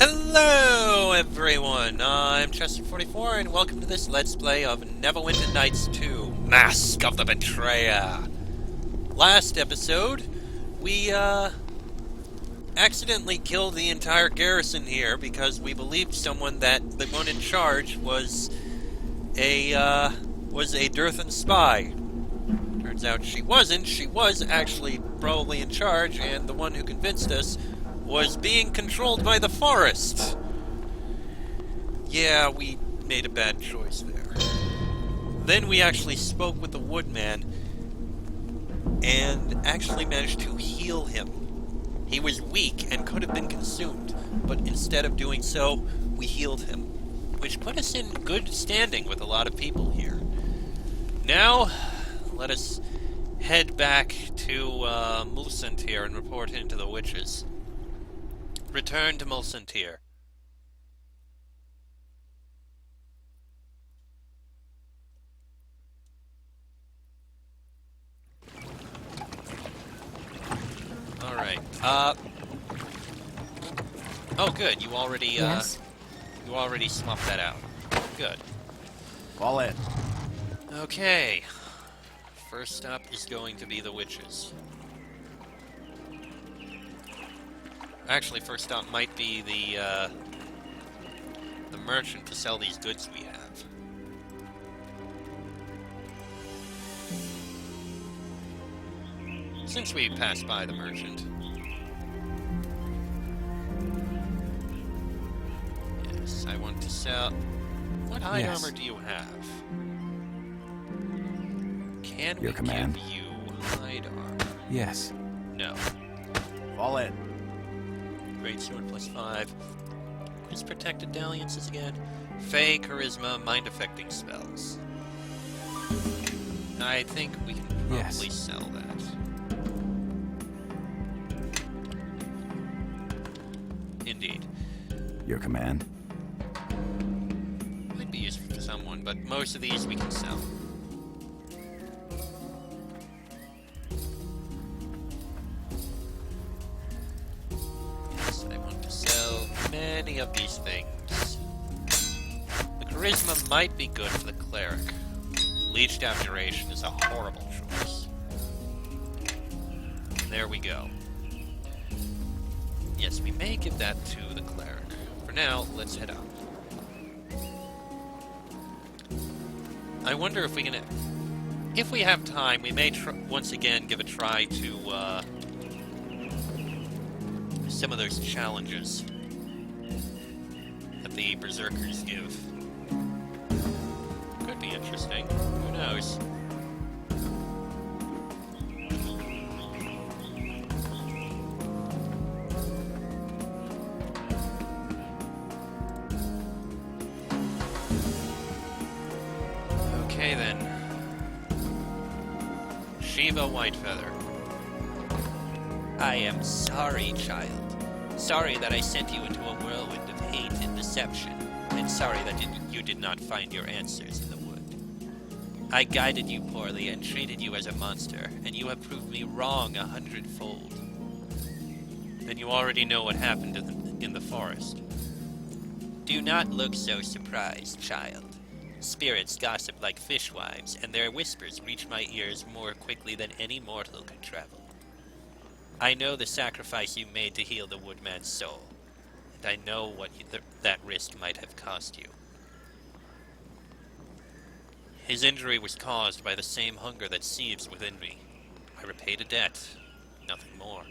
Hello everyone, I'm Chester44 and welcome to this Let's Play of Neverwinter Nights 2, Mask of the Betrayer. Last episode, we accidentally killed the entire garrison here because we believed someone that the one in charge was a Durthan spy. Turns out she wasn't. She was actually probably in charge, and the one who convinced us was being controlled by the forest. Yeah, we made a bad choice there. Then we actually spoke with the woodman and actually managed to heal him. He was weak and could have been consumed, but instead of doing so, we healed him, which put us in good standing with a lot of people here. Now, let us head back to Mulsantir and report into the witches. Return to Mulsantir. Alright, oh good, you already, Yes? you already swapped that out. Good. Fall in. Okay. First up is going to be the witches. Actually, first up might be the merchant to sell these goods we have. Since we passed by the merchant. Yes, I want to sell... What hide Yes. armor do you have? Can Your we command. give you hide armor? Yes. No. Fall in. Great sword +5. What is protected dalliances again? Fey, charisma, mind-affecting spells. I think we can probably Yes. sell that. Indeed. Your command. Might be useful for someone, but most of these we can sell. Yes, I want to sell many of these things. The charisma might be good for the cleric. Leech down duration is a horrible choice. There we go. Yes, we may give that to the cleric. For now, let's head out. I wonder if we can... If we have time, we may once again give a try to, some of those challenges that the berserkers give. Could be interesting. Who knows? Okay then. Shiva Whitefeather. I am sorry, child. Sorry that I sent you into a whirlwind of hate and deception, and sorry that you did not find your answers in the wood. I guided you poorly and treated you as a monster, and you have proved me wrong 100-fold. Then you already know what happened in the forest. Do not look so surprised, child. Spirits gossip like fishwives, and their whispers reach my ears more quickly than any mortal could travel. I know the sacrifice you made to heal the woodman's soul, and I know what that risk might have cost you. His injury was caused by the same hunger that seethes within me. I repaid a debt, nothing more.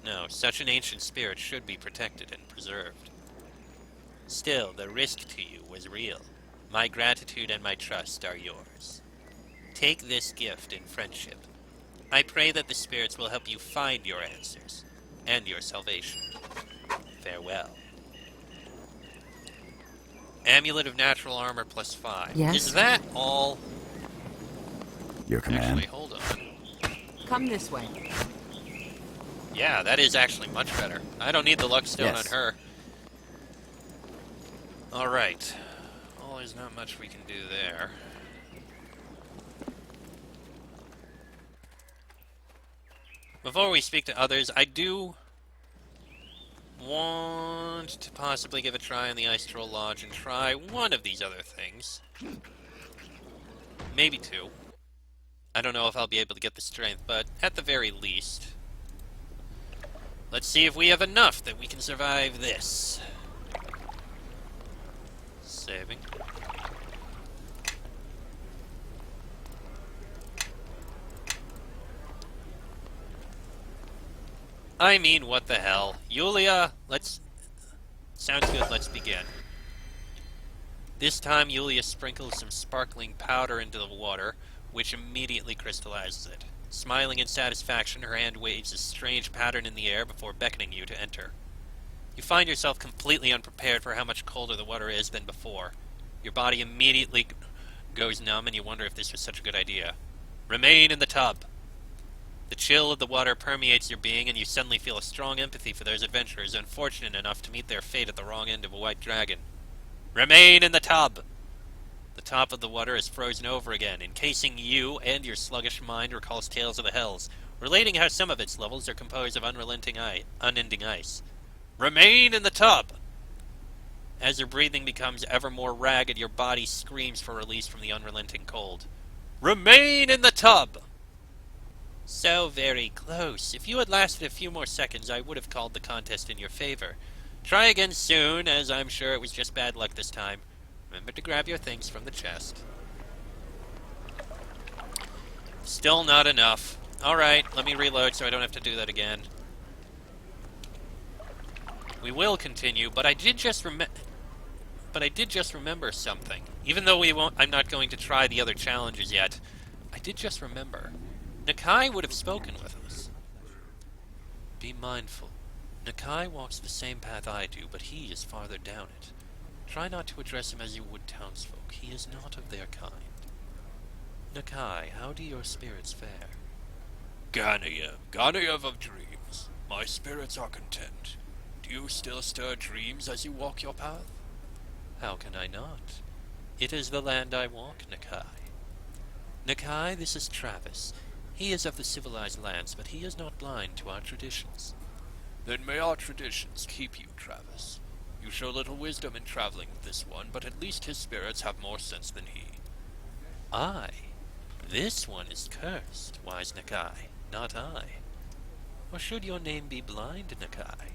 No, such an ancient spirit should be protected and preserved. Still, the risk to you was real. My gratitude and my trust are yours. Take this gift in friendship. I pray that the spirits will help you find your answers and your salvation. Farewell. Amulet of Natural Armor +5. Yes? Is that all? Your command. Actually, hold on. Come this way. Yeah, that is actually much better. I don't need the luck stone Yes. on her. Alright. Well, there's not much we can do there. Before we speak to others, I do want want to possibly give a try on the Ice Troll Lodge and try one of these other things. Maybe two. I don't know if I'll be able to get the strength, but at the very least, let's see if we have enough that we can survive this. Saving. I mean, what the hell? Yulia, let's... Sounds good, let's begin. This time, Yulia sprinkles some sparkling powder into the water, which immediately crystallizes it. Smiling in satisfaction, her hand waves a strange pattern in the air before beckoning you to enter. You find yourself completely unprepared for how much colder the water is than before. Your body immediately goes numb, and you wonder if this was such a good idea. Remain in the tub. The chill of the water permeates your being, and you suddenly feel a strong empathy for those adventurers unfortunate enough to meet their fate at the wrong end of a white dragon. Remain in the tub! The top of the water is frozen over again, encasing you, and your sluggish mind recalls tales of the hells, relating how some of its levels are composed of unending ice. Remain in the tub! As your breathing becomes ever more ragged, your body screams for release from the unrelenting cold. Remain in the tub! So very close. If you had lasted a few more seconds, I would have called the contest in your favor. Try again soon, as I'm sure it was just bad luck this time. Remember to grab your things from the chest. Still not enough. Alright, let me reload so I don't have to do that again. We will continue, but I did just remember something. Even though I'm not going to try the other challenges yet, I did just remember. Nakai would have spoken with us. Be mindful. Nakai walks the same path I do, but he is farther down it. Try not to address him as you would townsfolk. He is not of their kind. Nakai, how do your spirits fare? Ganayev of dreams. My spirits are content. Do you still stir dreams as you walk your path? How can I not? It is the land I walk, Nakai. Nakai, this is Travis. He is of the civilized lands, but he is not blind to our traditions. Then may our traditions keep you, Travis. You show little wisdom in traveling with this one, but at least his spirits have more sense than he. This one is cursed, wise Nakai, not I. Or should your name be blind, Nakai?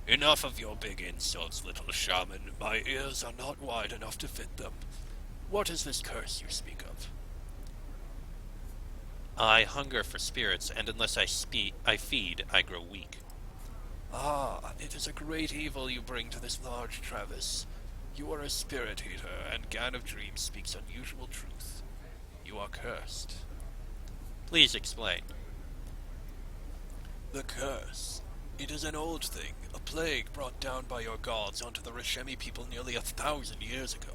Enough of your big insults, little shaman. My ears are not wide enough to fit them. What is this curse you speak of? I hunger for spirits, and unless I feed, I grow weak. Ah, it is a great evil you bring to this lodge, Travis. You are a spirit eater, and Gan of Dreams speaks unusual truth. You are cursed. Please explain. The curse. It is an old thing, a plague brought down by your gods onto the Rishemi people nearly 1,000 years ago.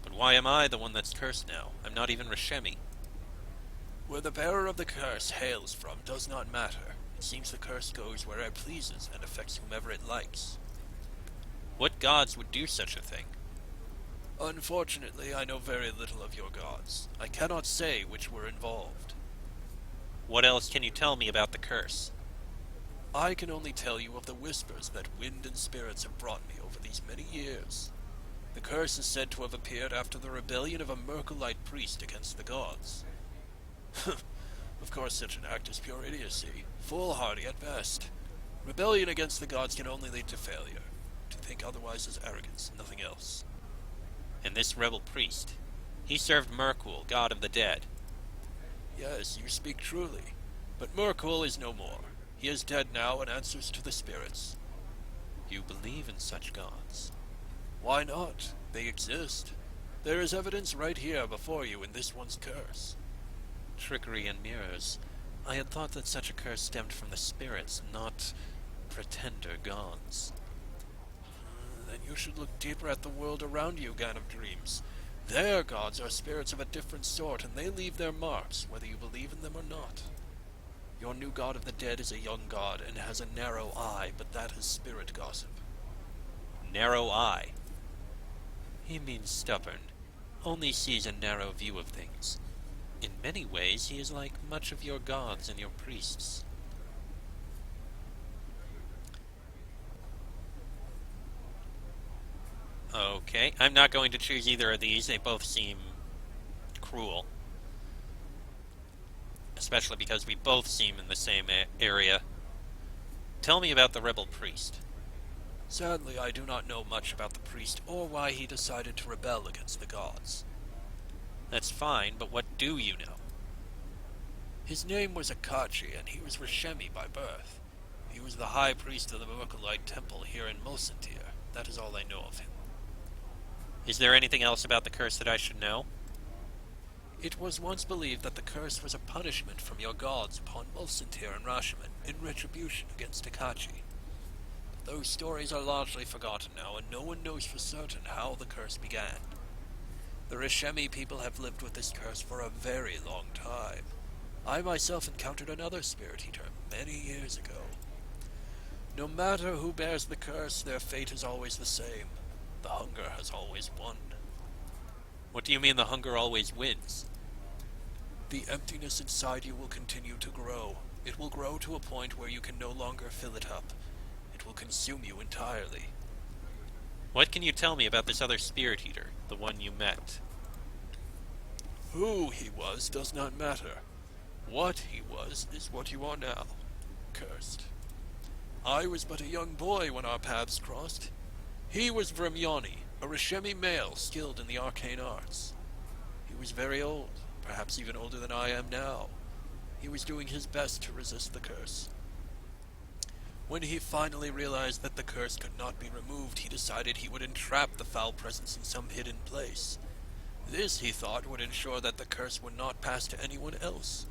But why am I the one that's cursed now? I'm not even Rishemi. Where the bearer of the curse hails from does not matter. It seems the curse goes where it pleases and affects whomever it likes. What gods would do such a thing? Unfortunately, I know very little of your gods. I cannot say which were involved. What else can you tell me about the curse? I can only tell you of the whispers that wind and spirits have brought me over these many years. The curse is said to have appeared after the rebellion of a Merkelite priest against the gods. Of course, such an act is pure idiocy, foolhardy at best. Rebellion against the gods can only lead to failure. To think otherwise is arrogance, nothing else. And this rebel priest, he served Merkul, god of the dead. Yes, you speak truly. But Merkul is no more. He is dead now and answers to the spirits. You believe in such gods? Why not? They exist. There is evidence right here before you in this one's curse. Trickery and mirrors. I had thought that such a curse stemmed from the spirits, not pretender gods. Then you should look deeper at the world around you, Gan of Dreams. Their gods are spirits of a different sort, and they leave their marks, whether you believe in them or not. Your new god of the dead is a young god, and has a narrow eye, but that is spirit gossip. Narrow eye? He means stubborn, only sees a narrow view of things. In many ways, he is like much of your gods and your priests. Okay, I'm not going to choose either of these. They both seem cruel. Especially because we both seem in the same area. Tell me about the rebel priest. Sadly, I do not know much about the priest or why he decided to rebel against the gods. That's fine, but what do you know? His name was Akachi, and he was Rishemi by birth. He was the high priest of the Merkulite temple here in Mulsantir. That is all I know of him. Is there anything else about the curse that I should know? It was once believed that the curse was a punishment from your gods upon Mulsantir and Rashomon in retribution against Akachi. But those stories are largely forgotten now, and no one knows for certain how the curse began. The Rishemi people have lived with this curse for a very long time. I myself encountered another spirit eater many years ago. No matter who bears the curse, their fate is always the same. The hunger has always won. What do you mean the hunger always wins? The emptiness inside you will continue to grow. It will grow to a point where you can no longer fill it up. It will consume you entirely. What can you tell me about this other spirit eater, the one you met? Who he was does not matter. What he was is what you are now. Cursed. I was but a young boy when our paths crossed. He was Vremyani, a Rishemi male skilled in the arcane arts. He was very old, perhaps even older than I am now. He was doing his best to resist the curse. When he finally realized that the curse could not be removed, he decided he would entrap the foul presence in some hidden place. This, he thought, would ensure that the curse would not pass to anyone else.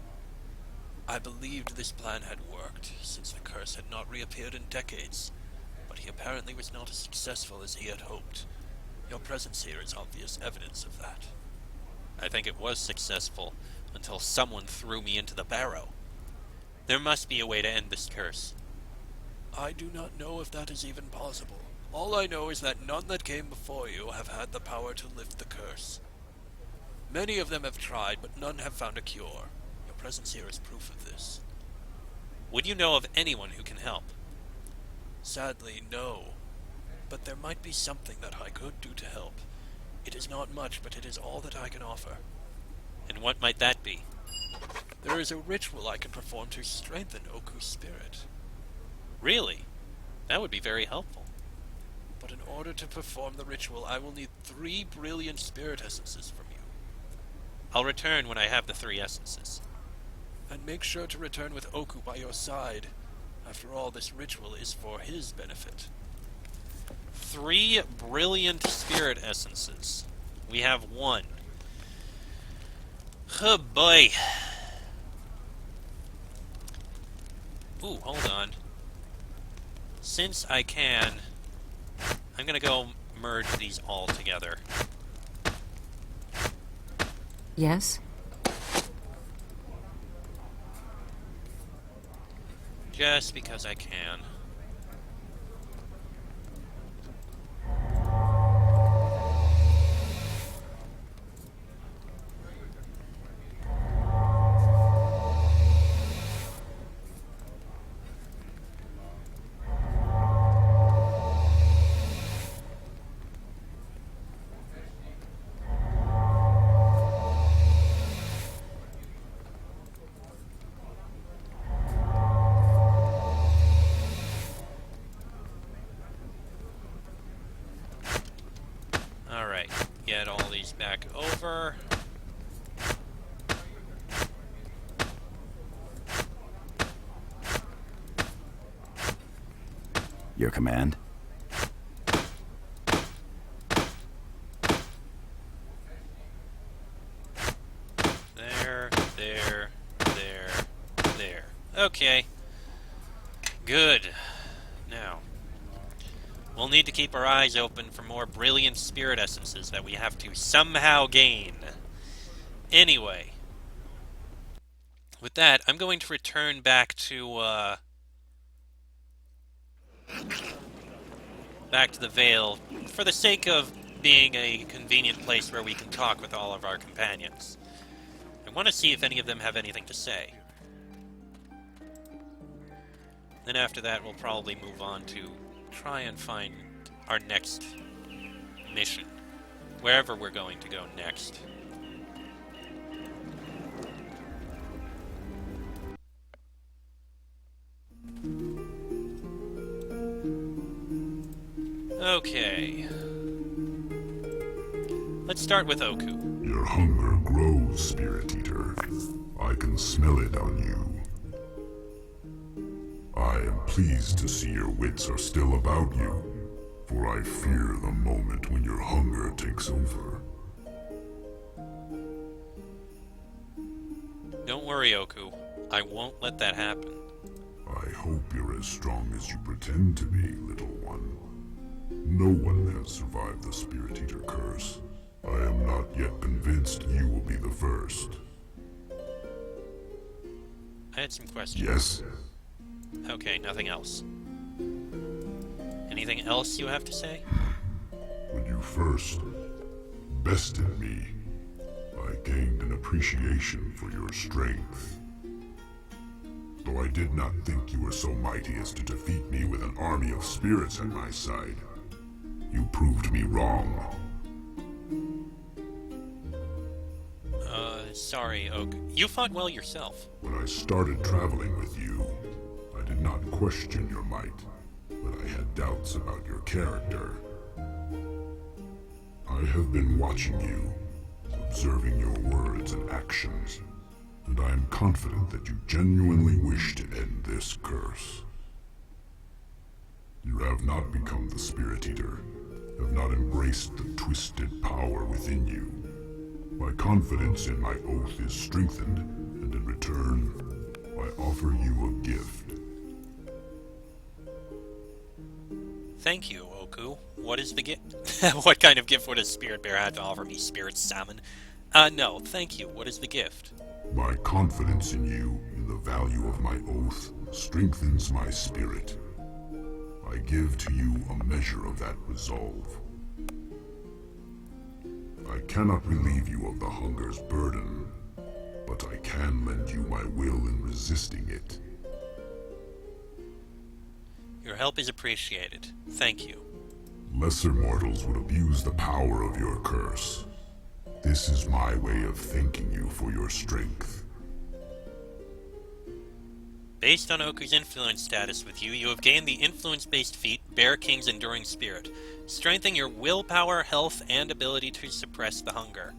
I believed this plan had worked, since the curse had not reappeared in decades, but he apparently was not as successful as he had hoped. Your presence here is obvious evidence of that. I think it was successful, until someone threw me into the barrow. There must be a way to end this curse. I do not know if that is even possible. All I know is that none that came before you have had the power to lift the curse. Many of them have tried, but none have found a cure. Your presence here is proof of this. Would you know of anyone who can help? Sadly, no. But there might be something that I could do to help. It is not much, but it is all that I can offer. And what might that be? There is a ritual I can perform to strengthen Oku's spirit. Really? That would be very helpful. But in order to perform the ritual, I will need 3 brilliant spirit essences from you. I'll return when I have the 3 essences. And make sure to return with Oku by your side. After all, this ritual is for his benefit. 3 brilliant spirit essences. We have 1. Oh boy. Ooh, hold on. Since I can, I'm gonna go merge these all together. Yes? Just because I can. Alright, get all these back over. Your command? There. Okay. Good. Now, we'll need to keep our eyes open for more brilliant spirit essences that we have to somehow gain. Anyway, with that, I'm going to return back to the Vale for the sake of being a convenient place where we can talk with all of our companions. I want to see if any of them have anything to say. Then after that, we'll probably move on to try and find our next mission. Wherever we're going to go next. Okay. Let's start with Oku. Your hunger grows, Spirit Eater. I can smell it on you. I am pleased to see your wits are still about you, for I fear the moment when your hunger takes over. Don't worry, Oku. I won't let that happen. I hope you're as strong as you pretend to be, little one. No one has survived the Spirit Eater curse. I am not yet convinced you will be the first. I had some questions. Yes? Okay, nothing else. Anything else you have to say? When you first bested me, I gained an appreciation for your strength. Though I did not think you were so mighty as to defeat me with an army of spirits at my side, you proved me wrong. Sorry, Oak. You fought well yourself. When I started traveling with you, I did not question your might, but I had doubts about your character. I have been watching you, observing your words and actions, and I am confident that you genuinely wish to end this curse. You have not become the Spirit Eater, have not embraced the twisted power within you. My confidence in my oath is strengthened, and in return, I offer you a gift. Thank you, Oku. What is the gift? What kind of gift would a spirit bear have to offer me, Spirit Salmon? No, thank you. What is the gift? My confidence in you, in the value of my oath, strengthens my spirit. I give to you a measure of that resolve. I cannot relieve you of the hunger's burden, but I can lend you my will in resisting it. Your help is appreciated. Thank you. Lesser mortals would abuse the power of your curse. This is my way of thanking you for your strength. Based on Oku's influence status with you, you have gained the influence-based feat, Bear King's Enduring Spirit, strengthening your willpower, health, and ability to suppress the hunger.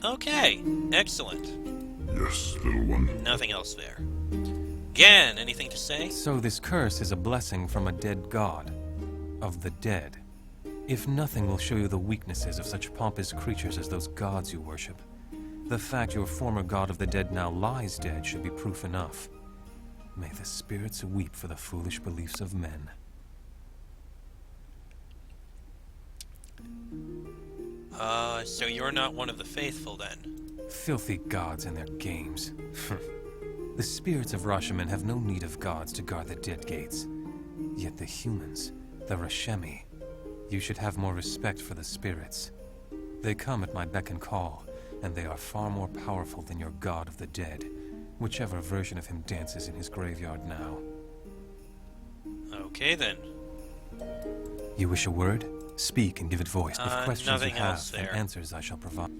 Okay, excellent. Yes, little one. Nothing else there. Gan, anything to say? So this curse is a blessing from a dead god. Of the dead. If nothing will show you the weaknesses of such pompous creatures as those gods you worship, the fact your former god of the dead now lies dead should be proof enough. May the spirits weep for the foolish beliefs of men. So you're not one of the faithful, then? Filthy gods and their games. The spirits of Rashomon have no need of gods to guard the dead gates. Yet the humans, the Rashemi, you should have more respect for the spirits. They come at my beck and call, and they are far more powerful than your god of the dead, whichever version of him dances in his graveyard now. Okay, then. You wish a word? Speak and give it voice. If questions you nothing have, else and there. answers I shall provide.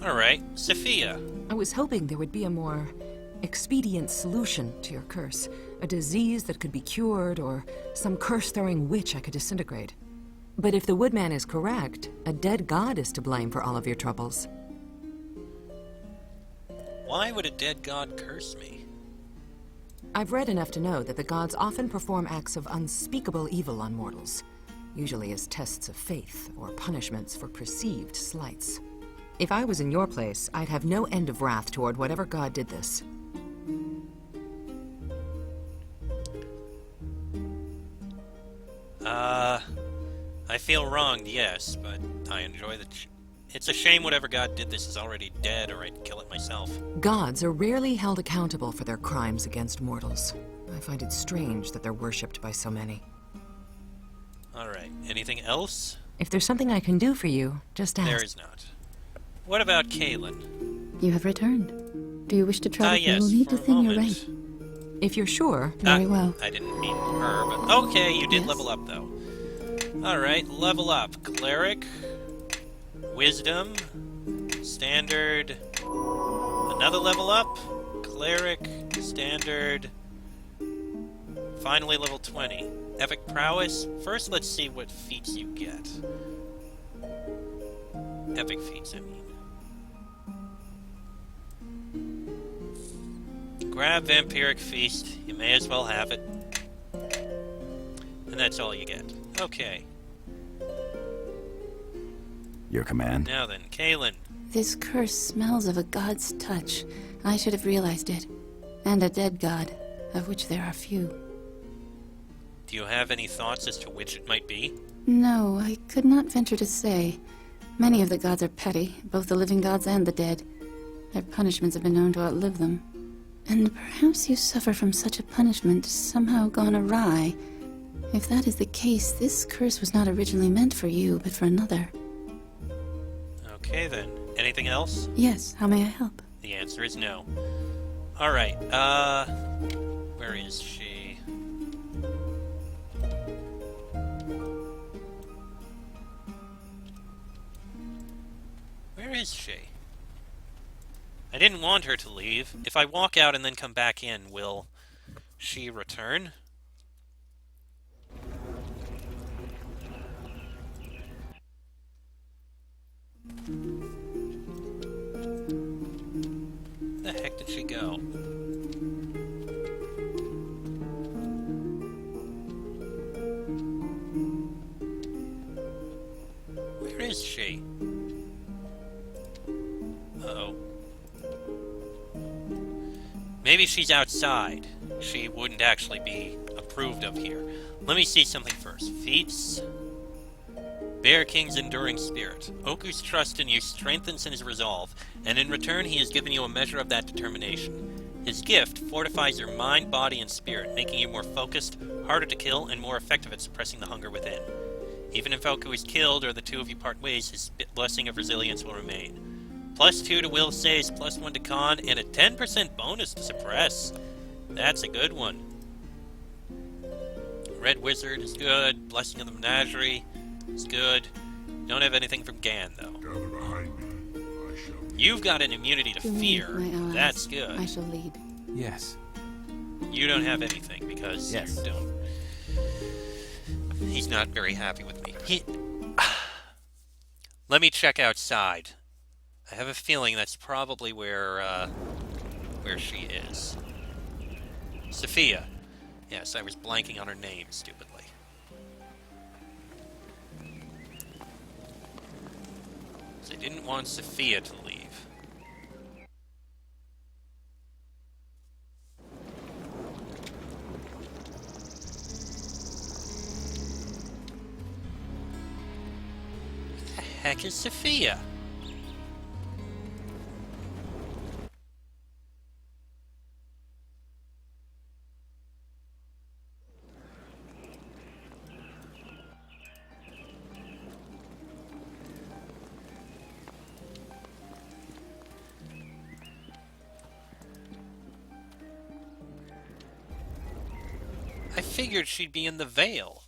Alright, Sophia. I was hoping there would be a more expedient solution to your curse. A disease that could be cured, or some curse-throwing witch I could disintegrate. But if the Woodman is correct, a dead god is to blame for all of your troubles. Why would a dead god curse me? I've read enough to know that the gods often perform acts of unspeakable evil on mortals, usually as tests of faith or punishments for perceived slights. If I was in your place, I'd have no end of wrath toward whatever god did this. I feel wronged, yes, but I enjoy the... It's a shame whatever god did this is already dead, or I'd kill it myself. Gods are rarely held accountable for their crimes against mortals. I find it strange that they're worshipped by so many. Alright, anything else? If there's something I can do for you, just ask. There is not. What about Kaylin? You have returned. Do you wish to try? Yes, You will need for to a thin your moment. rank. If you're sure. Very well. I didn't mean her, but... Okay, you did Yes? level up, though. Alright, level up. Cleric, Wisdom, Standard, another level up, Cleric, Standard, finally level 20. Epic Prowess. First, let's see what feats you get. Epic feats, I mean. Grab Vampiric Feast. You may as well have it. And that's all you get. Okay. Your command? Now then, Kaelin. This curse smells of a god's touch. I should have realized it. And a dead god, of which there are few. Do you have any thoughts as to which it might be? No, I could not venture to say. Many of the gods are petty, both the living gods and the dead. Their punishments have been known to outlive them. And perhaps you suffer from such a punishment somehow gone awry. If that is the case, this curse was not originally meant for you, but for another. Okay then. Anything else? Yes, how may I help? The answer is no. Alright, where is she? Where is she? I didn't want her to leave. If I walk out and then come back in, will she return? Where the heck did she go? Where is she? Uh-oh. Maybe she's outside. She wouldn't actually be approved of here. Let me see something first. Feats. Bear King's enduring spirit. Oku's trust in you strengthens his resolve, and in return he has given you a measure of that determination. His gift fortifies your mind, body, and spirit, making you more focused, harder to kill, and more effective at suppressing the hunger within. Even if Oku is killed or the two of you part ways, his blessing of resilience will remain. +2 to will saves, +1 to con, and a 10% bonus to suppress. That's a good one. Red Wizard is good. Blessing of the Menagerie is good. Don't have anything from Gan, though. Gather behind me. I shall lead. You've got an immunity to To me, fear. my allies. That's good. I shall lead. Yes. You don't have anything because Yes. you don't. He's not very happy with me. Let me check outside. I have a feeling that's probably where she is. Sophia. Yes, I was blanking on her name stupidly. I didn't want Sophia to leave. Who the heck is Sophia? I figured she'd be in the Vale.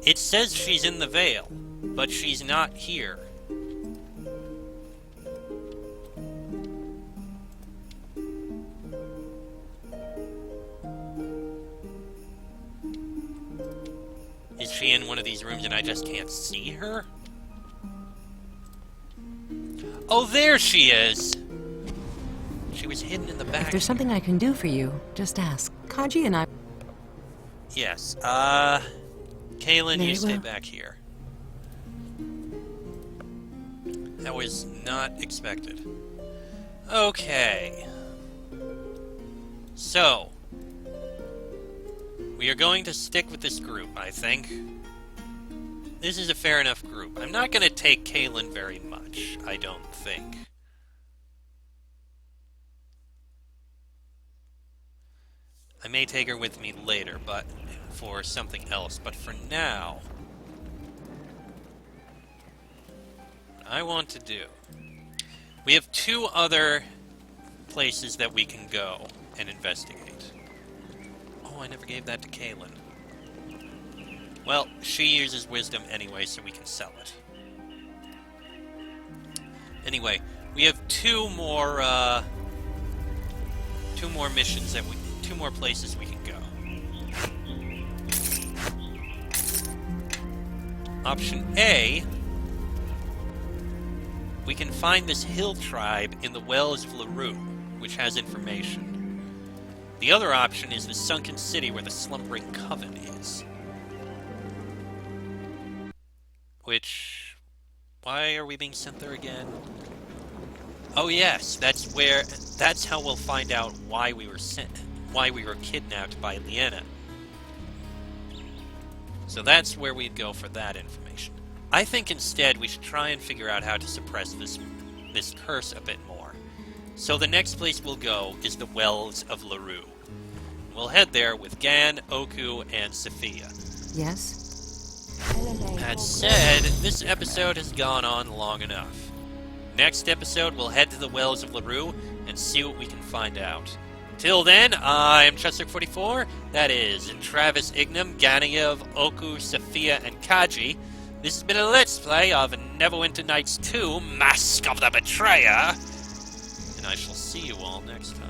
It says she's in the Vale, but she's not here. Is she in one of these rooms and I just can't see her? Oh, there she is! She was hidden in the back. If there's something I can do for you, just ask. Kaji and I... Yes, Kaelin, Very you stay well. back here. That was not expected. Okay. So, we are going to stick with this group, I think. This is a fair enough group. I'm not going to take Kaelin very much, I don't think. I may take her with me later, but for something else. But for now... I want to do... We have 2 other places that we can go and investigate. Oh, I never gave that to Kaylin. Well, she uses wisdom anyway, so we can sell it. Anyway, we have 2 more missions that 2 more places we can go. Option A, we can find this hill tribe in the Wells of LaRue, which has information. The other option is the sunken city where the slumbering coven is. Which... why are we being sent there again? Oh yes, that's how we'll find out why we were kidnapped by Liena. So that's where we'd go for that information. I think instead we should try and figure out how to suppress this curse a bit more. So the next place we'll go is the Wells of LaRue. We'll head there with Gan, Oku, and Sophia. Yes? That said, this episode has gone on long enough. Next episode, we'll head to the Wells of LaRue and see what we can find out. Till then, I'm Chester44. That is Travis Ignam, Ganiev, Oku, Sophia, and Kaji. This has been a Let's Play of Neverwinter Nights 2, Mask of the Betrayer. And I shall see you all next time.